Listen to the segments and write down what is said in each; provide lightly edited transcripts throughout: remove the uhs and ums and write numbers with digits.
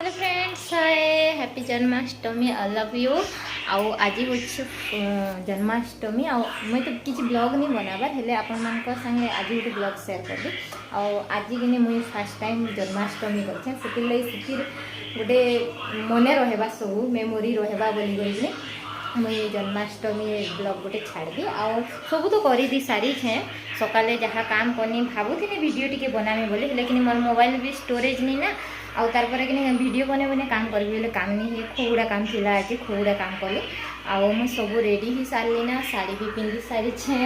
Hello friends, hi happy Janmashtami. I love you. आउ आज हूँ जन्माष्टमी। मुई तो किसी ब्लॉग नहीं बनाबार हेले आपण मान संगे आज गोटे ब्लॉग शेयर करबी। आज कि मुई फर्स्ट टाइम जन्माष्टमी करछे, सेतिर लई गोटे मने रहबा सब मेमोरी रहबा बोली गई मुई जन्माष्टमी ब्लॉग गोटे छाड़ी आउ सब तो कर दी सारी छे। सकाले जहाँ काम करनी भावुनी वीडियो टी बनामी बोली, लेकिन मोर मोबाइल भी स्टोरेज नहीं ना। आउ तार पर कि वीडियो बने बने काम करी बोले काम नहीं है। खुगुड़ा काम थिला आज खुगुड़ा काम कली। आउ मैं सब रेडी ही सारी ना, साड़ी भी पिंधि सारी छे।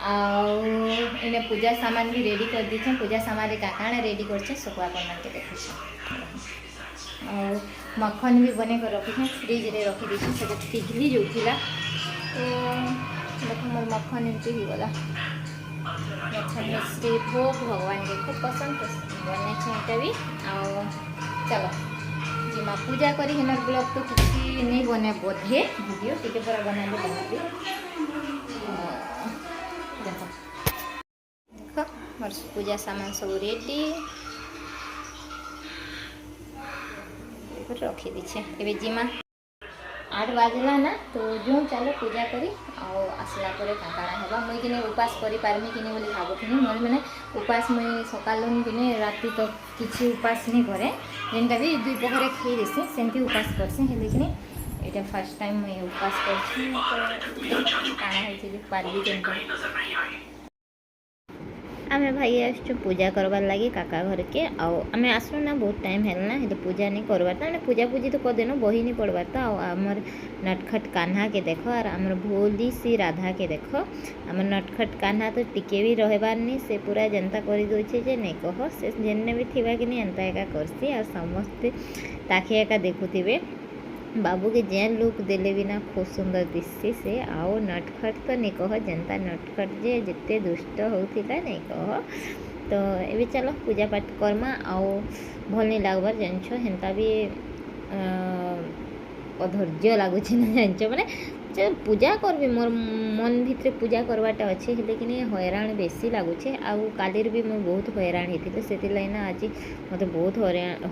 आने पूजा सामान भी रेडी कर दी छे। पूजा सामान काकाण रेडी कर सब आपके देखु। और मक्खन भी बने कर रखी छे, फ्रिज रे रखी दी से पिघली जाऊला। तो देखो मोर मक्खन एमती ही गला। मिश्री भोग भगवान के खूब पसंद बने यहाँ भी। आओ चलो जिमा पूजा करी हिनर ब्लॉग तो किसी नहीं बने बोधे वीडियो टिके पूरा बना बनाबी। देखो देखो मोर पूजा सामान सब रेडी रखी दीछे। एबे जिमा 8 बाजला ना, तो जो चलो पूजा करी आसला काकाणा हेबा। मुई कि उपास करि पारमी कि बोली भावुनी। मोर मैंने उपास मुई सकाल कि राति तो किसी उपास नहीं करे, जेनटा भी दुपहर खाई देसी सेमती उपास करसी। हेले कि यहाँ फर्स्ट टाइम मुई उपास कर काଣା होइछि पारबी जेनटा। आमे भाई आसु पूजा करवार लगी काका घर के। आमे आसु ना बहुत टाइम है ना, तो पूजा नहीं करवार था। पूजा पूजी तो कर देनो, बही नहीं पड़वार था। आमर नटखट कान्हा के देखो और आमर भोली सी राधा के देखो। आमर नटखट कान्हा तो टिके भी रहबार नहीं, से पूरा जनता कर दे जे नहीं कह से जेने भी थिबा कि नहीं एंता एका करसी। और समस्ते ताके एका देखुथिबे। बाबू के जेन लुक देले बिना खूब सुंदर दिशसी से। आओ नटखट तो नहीं कह, जनता नटखट जे जिते दुष्ट होता नहीं कह। तो ये चलो पूजा पाठ करमा। आओ भल नहीं लगवार जानछ हेन्ता भी अधैर्य लगुच ना जानछ मैंने चल पूजा करबी मोर मन भितर पूजा करवाटा अच्छे, लेकिन हैरान बेसी लगुचे। आउ कालीर भी मैं बहुत हैरान होती से ना आज मत बहुत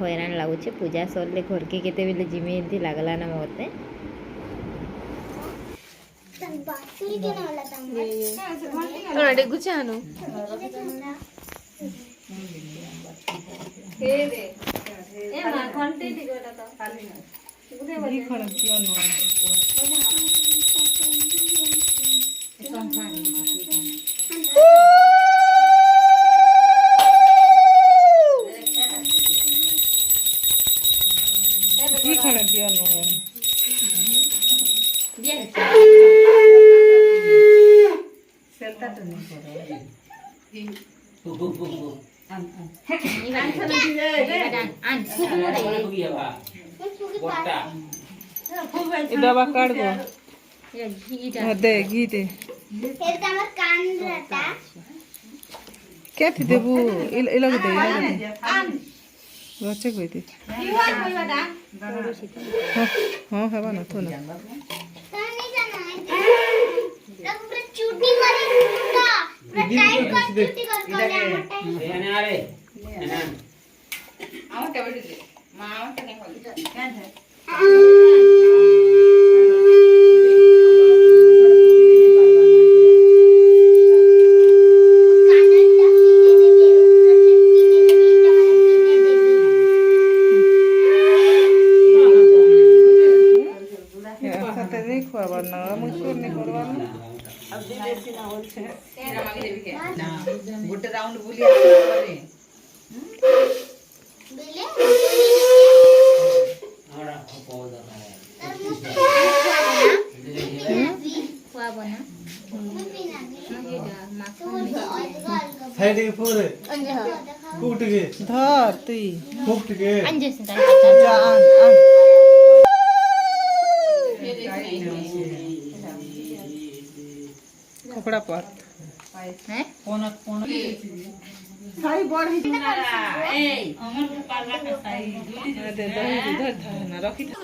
हैरान लगुचे। पूजा सरले घर के केते बेले जिमी एमती लगला ना मते। डबा काट दो दे घी दे क्या थी देबू इलग दे बच्चे कोई थी हाँ हेबा ना थो ना गोटे राउंड बुली आसला कपड़ा पात हैं कोन कोन साई बड़ ही ए हमर पाला का साई दे दो इधर था ना रखी था।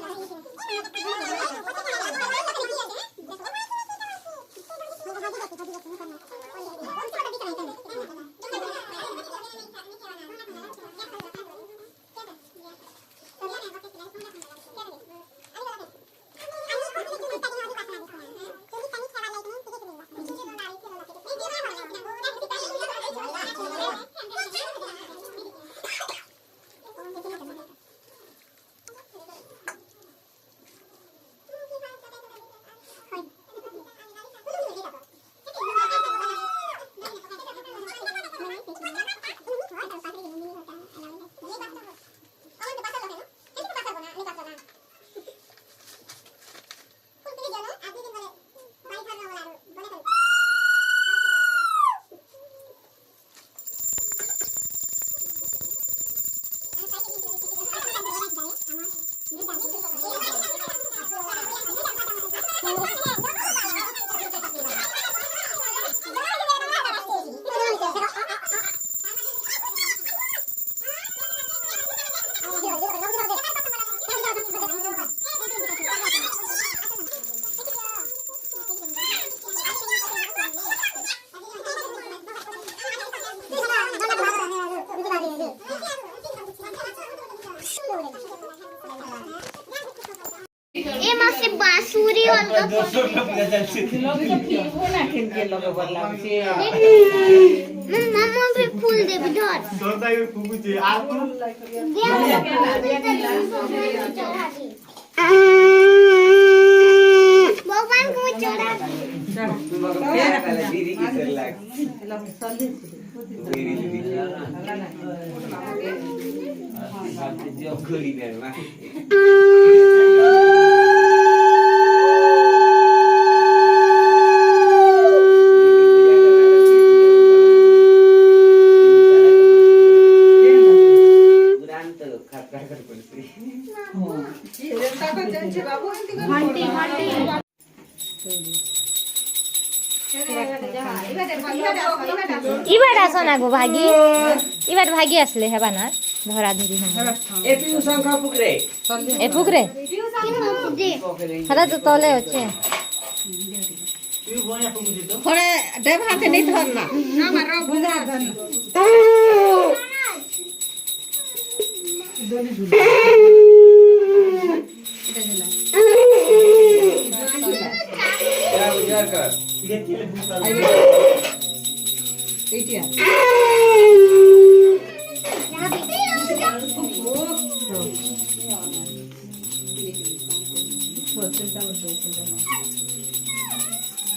ए मासे बांसुरी वाला लोग तो पीबो ना खेल के लोग बोला से मम्मा भी फूल दे बिधर भगवान को चढ़ा इबार आसन आगो भागी इबार भागी आसले हेबा ना धरा धरी हम ए फुकरे हरा तो तले होचे थोड़े देव हाथ नहीं धरना ना मारो बुझा धरना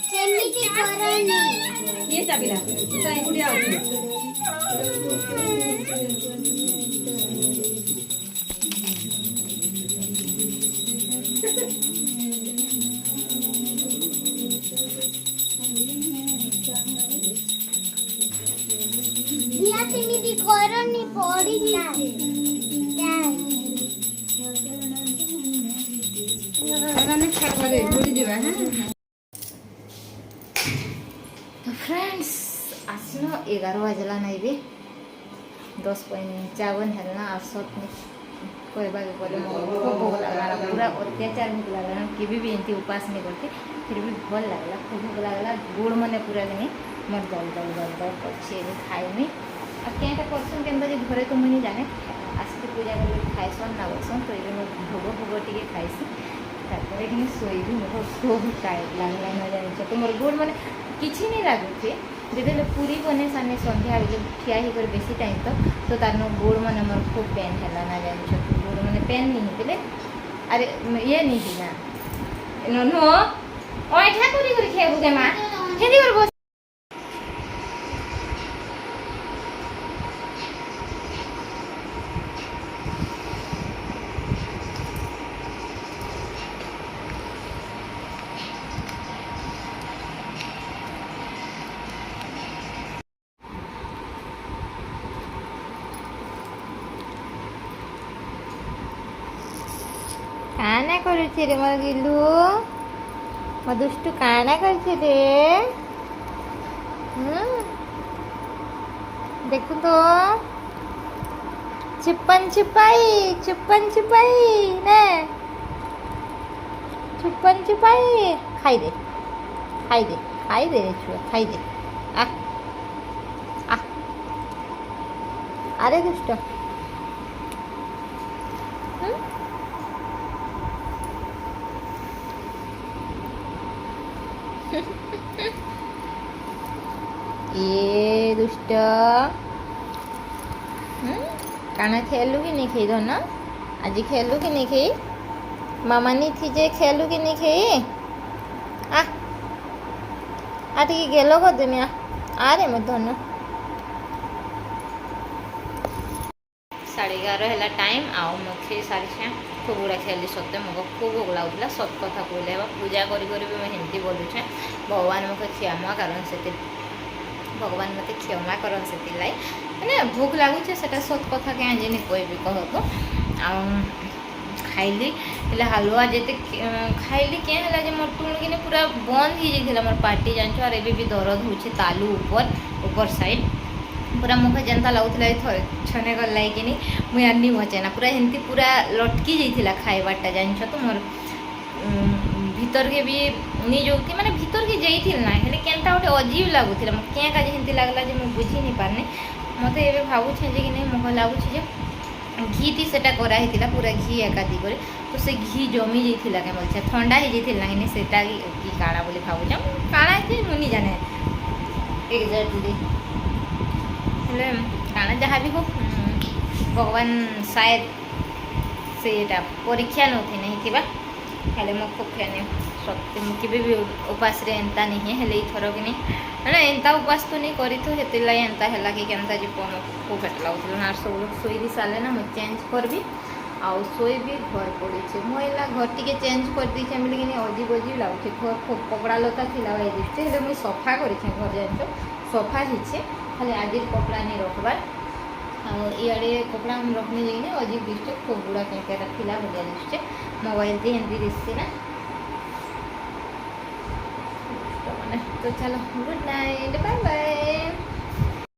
ସେମିତି କରନି ये चाबिला साई गुड़िया ଦିଆ ସେମିତି କରନି ପଡି ଯିବେ तो फ्रेंड्स आसन 11 बजला नहीं भी 10:55 है और सब कहवा गले खूब भोग लगला पूरा अत्याचार भोग लगला कि भी एमती उपास नहीं करती फिर भी भल लगला खूब भोग लगला गुड़ मैंने पूरा नहीं मोर दल दल दल दल कर खाएमी और क्या करसन के घरे तो मुझे जाने आसिक पूजा कर खाएसन ना बसन तो ये भोग भोग टे खाइसी तापर कि शोबी मोर खूब टाइट लगला ना जान तो मोर गुड़ मैंने किसी नहीं लगुचे जेते पूरी बने साने संध्या बेले ठिया ही कर बेसी टाइम तो तार गोड़ मैंने मोर खूब पेन है ना जान गोड़ मैंने पेन नहीं होते अरे ये नहीं थी ना नो ऐठा करी करी खेबू के माँ खेती कर बस काना करुचे रे मोर गिलू मोर दुष्टू काना करुचे रे देखो तो छुपन छुपाई ने छुपन छुपाई खाई दे रे छुआ खाई दे आ आ अरे दुष्ट ये दुष्ट काना खेलू कि नहीं खेई ना आज खेलू कि नहीं खेई मामा नहीं थी जे खेलू कि नहीं खेई आ टी गेलो को दुनिया आ रे मैं धन 11:30 है टाइम आउ मैं खेई सारी खूब गुड़ा खेली सत्य मुझे खूब भोग लगुला सब कथा कहले पूजा करी भी मैं हिंदी बोलुचे भगवान मुझे क्षमा कारण से भगवान मत क्षमा कर से मैंने भोग लगुचे से सत कथा क्या जे कहबी कह तो खाइली हेल्ला हलवा जिते खाइली क्या है मोर टुणगिने पूरा बंद हो जाता मोर पार्टी जान और एबे भी दर्द हो तालू ऊपर साइड पूरा मुख जनता लगुला छने गल लगे मुझे आनी बचेना पूरा एमती पूरा लटकी जाइला खाइबाटा जान तो मोर भीतर के भी नहीं जोती मैंने भीतर के जाइल ना हेल्ले केनता गोटे अजीब लगुला क्या काजे हेमती लगला जे मुझे बुझी नहीं पारनी मत ए भावुचे कि नहीं मुख लगुच ঘি তি সেটা করা হয়েছিল পুরা ঘি একাদি করে তো সে ঘি জমি যাইଥିଲା কে বলছে ঠন্ডা হয়ে যাইছিল না সেটা কি কাଣା বলে ভাবুছাম কাଣା যে মুনি জানে এক্সাক্টলি ହେଲେ କାଣା ଯାହା ବି ହଉ ଭଗବାନ ସାୟଦ ସେଇଟା ପରୀକ୍ଷା ନଉଥି ନାହିଁ ଥିବା ହେଲେ ମୋ ପକ୍ଷେ ସତ୍ୟ ମୁଁ କେବେ ବି ଉପାସରେ ଏନ୍ତା ନାହିଁ ହେଲେ ଏଇଥର କି ନି ମାନେ ଏନ୍ତା ଉପାସ ତ ନେଇ କରିଥୁ ସେଥିର୍ଲାଗି ଏନ୍ତା ହେଲା କି କେନ୍ତା ଯିବ ଆମକୁ ଭେଟ ଲାଗୁଥିଲା ନା ସବୁ ଶୋଇ ବି ସାରିଲେ ନା ମୁଁ ଚେଞ୍ଜ କରିବି ଆଉ ଶୋଇବି ଘର ପଡ଼ିଛି ମୁଁ ଏଲା ଘର ଟିକେ ଚେଞ୍ଜ କରିଦେଇଛେ ବୋଲିକିନି ଅଜିବ ଅଜିବ ଲାଗୁଛି ଘର କପଡ଼ା ଲତା ଥିଲା ଭାଇ ଦିଶୁଛି ହେଲେ ମୁଇଁ ସଫା କରିଛେ ଘର ଜାଣିଛ ସଫା ହେଇଛେ ଖାଲି ଆଜିର କପଡ଼ା ନେଇ ରଖବାର ଆଉ ଇଆଡ଼େ କପଡ଼ା ଆମେ ରଖନି ଯାଇକିନି ଅଜିବ ଦିଶୁଛେ ଖୁବ୍ ଗୁଡ଼ା କେଁକେଟା ଥିଲା ଭଳିଆ ଦିଶୁଛେ ମୋବାଇଲରେ ଏମିତି ଦିଶୁଛି ନା तो चलो गुड नाइट बाय बाय